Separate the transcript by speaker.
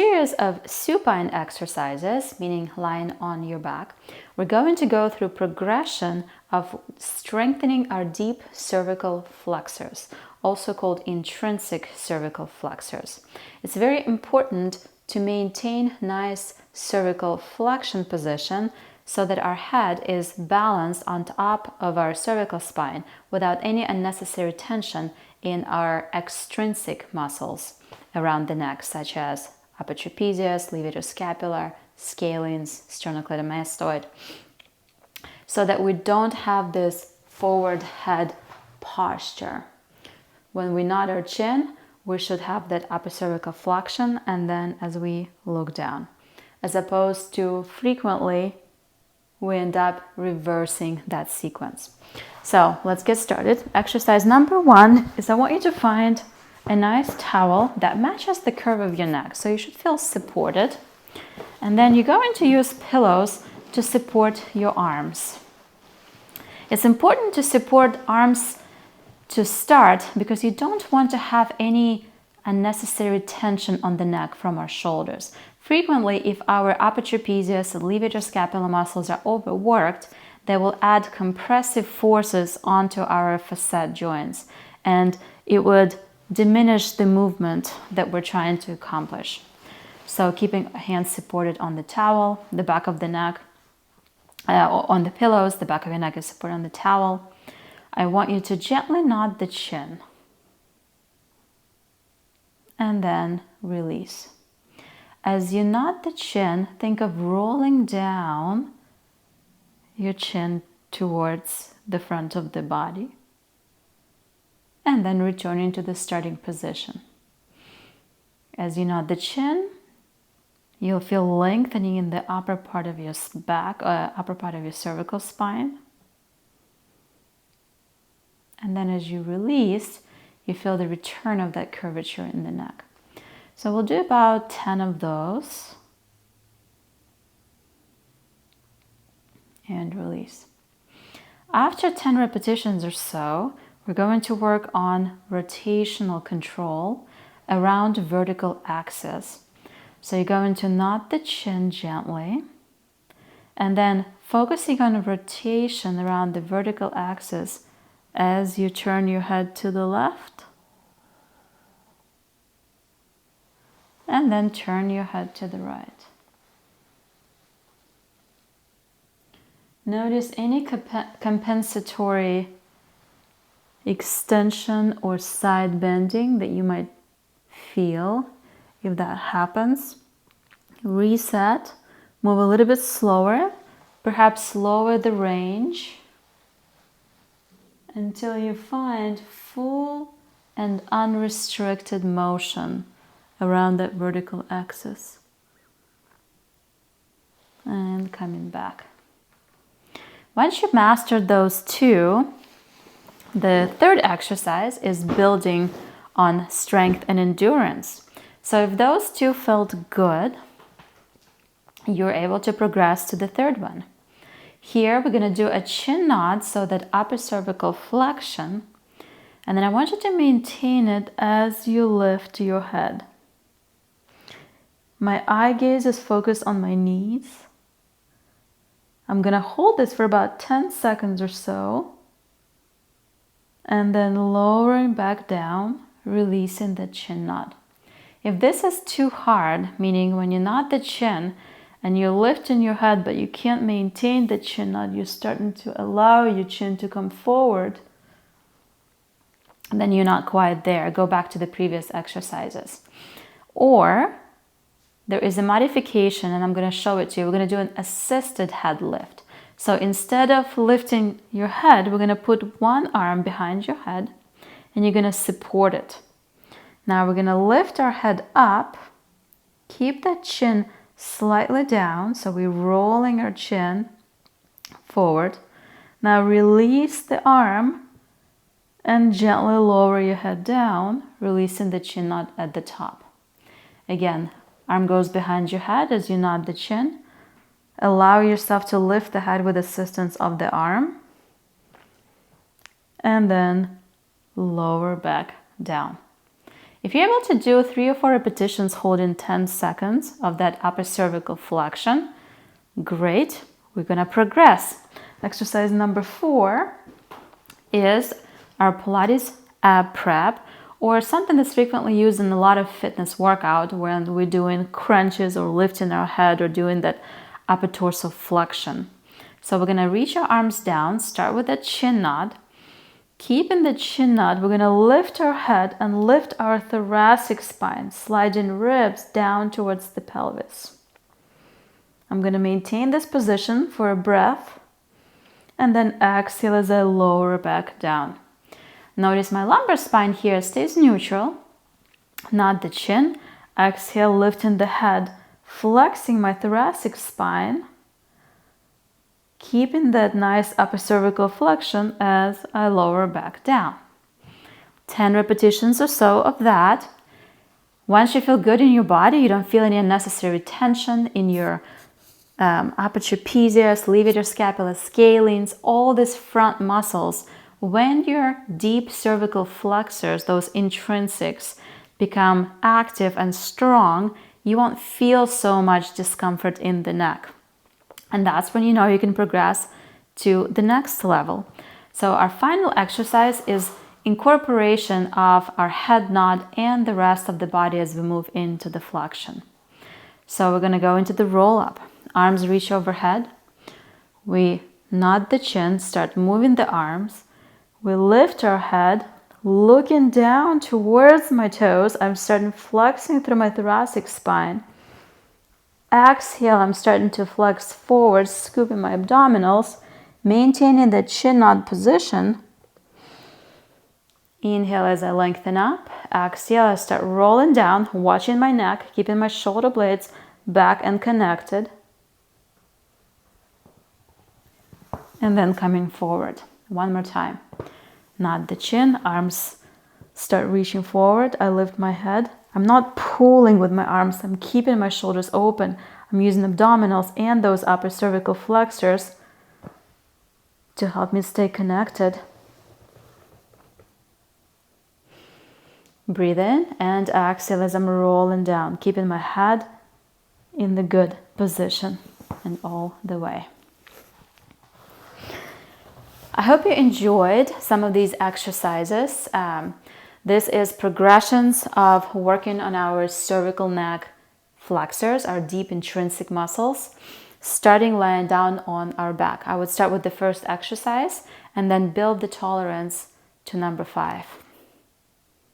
Speaker 1: series of supine exercises, meaning lying on your back, we're going to go through progression of strengthening our deep cervical flexors, also called intrinsic cervical flexors. It's very important to maintain nice cervical flexion position so that our head is balanced on top of our cervical spine without any unnecessary tension in our extrinsic muscles around the neck, such as upper trapezius, levator-scapular, scalenes, sternocleidomastoid, so that we don't have this forward head posture. When we nod our chin, we should have that upper cervical flexion, and then as we look down, as opposed to frequently we end up reversing that sequence. So let's get started. Exercise number 1 is I want you to find a nice towel that matches the curve of your neck. So you should feel supported. And then you're going to use pillows to support your arms. It's important to support arms to start because you don't want to have any unnecessary tension on the neck from our shoulders. Frequently, if our upper trapezius and levator-scapular muscles are overworked, they will add compressive forces onto our facet joints, and it would diminish the movement that we're trying to accomplish. So keeping hands supported on the towel, the back of the neck, on the pillows, the back of your neck is supported on the towel. I want you to gently nod the chin and then release. As you nod the chin, think of rolling down your chin towards the front of the body and then returning to the starting position. As you nod the chin, you'll feel lengthening in the upper part of your back, upper part of your cervical spine. And then as you release, you feel the return of that curvature in the neck. So we'll do about 10 of those. And release. After 10 repetitions or so, we're going to work on rotational control around vertical axis. So you're going to nod the chin gently and then focusing on rotation around the vertical axis as you turn your head to the left and then turn your head to the right. Notice any compensatory extension or side bending that you might feel. If that happens, reset, move a little bit slower, perhaps lower the range until you find full and unrestricted motion around that vertical axis. And coming back. Once you've mastered those two, the third exercise is building on strength and endurance. So if those two felt good, you're able to progress to the third one. Here we're going to do a chin nod, so that upper cervical flexion, and then I want you to maintain it as you lift your head. My eye gaze is focused on my knees. I'm going to hold this for about 10 seconds or so, and then lowering back down, releasing the chin nod. If this is too hard, meaning when you nod the chin and you're lifting your head but you can't maintain the chin nod, you're starting to allow your chin to come forward, then you're not quite there. Go back to the previous exercises. Or there is a modification, and I'm going to show it to you. We're going to do an assisted head lift. So instead of lifting your head, we're going to put one arm behind your head and you're going to support it. Now we're going to lift our head up, keep that chin slightly down, so we're rolling our chin forward. Now release the arm and gently lower your head down, releasing the chin nod at the top. Again, arm goes behind your head as you nod the chin. Allow yourself to lift the head with assistance of the arm. And then lower back down. If you're able to do 3 or 4 repetitions holding 10 seconds of that upper cervical flexion, great. We're going to progress. Exercise number 4 is our Pilates ab prep, or something that's frequently used in a lot of fitness workout when we're doing crunches or lifting our head or doing that upper torso flexion. So we're going to reach our arms down, start with that chin knot. Keeping the chin knot, we're going to lift our head and lift our thoracic spine, sliding ribs down towards the pelvis. I'm going to maintain this position for a breath and then exhale as I lower back down. Notice my lumbar spine here stays neutral, not the chin. Exhale, lifting the head, flexing my thoracic spine, keeping that nice upper cervical flexion as I lower back down. 10 repetitions or so of that. Once you feel good in your body, you don't feel any unnecessary tension in your upper trapezius, levator scapula, scalenes, all these front muscles. When your deep cervical flexors, those intrinsics, become active and strong, you won't feel so much discomfort in the neck. And that's when you know you can progress to the next level. So our final exercise is incorporation of our head nod and the rest of the body as we move into the flexion. So we're going to go into the roll up. Arms reach overhead. We nod the chin, start moving the arms. We lift our head, looking down towards my toes. I'm starting flexing through my thoracic spine. Exhale, I'm starting to flex forward, scooping my abdominals, maintaining the chin nod position. Inhale as I lengthen up. Exhale, I start rolling down, watching my neck, keeping my shoulder blades back and connected. And then coming forward. One more time. Nod the chin, arms start reaching forward. I lift my head. I'm not pulling with my arms. I'm keeping my shoulders open. I'm using abdominals and those upper cervical flexors to help me stay connected. Breathe in and exhale as I'm rolling down, keeping my head in the good position and all the way. I hope you enjoyed some of these exercises. This is progressions of working on our cervical neck flexors, our deep intrinsic muscles, starting lying down on our back. I would start with the first exercise and then build the tolerance to number 5.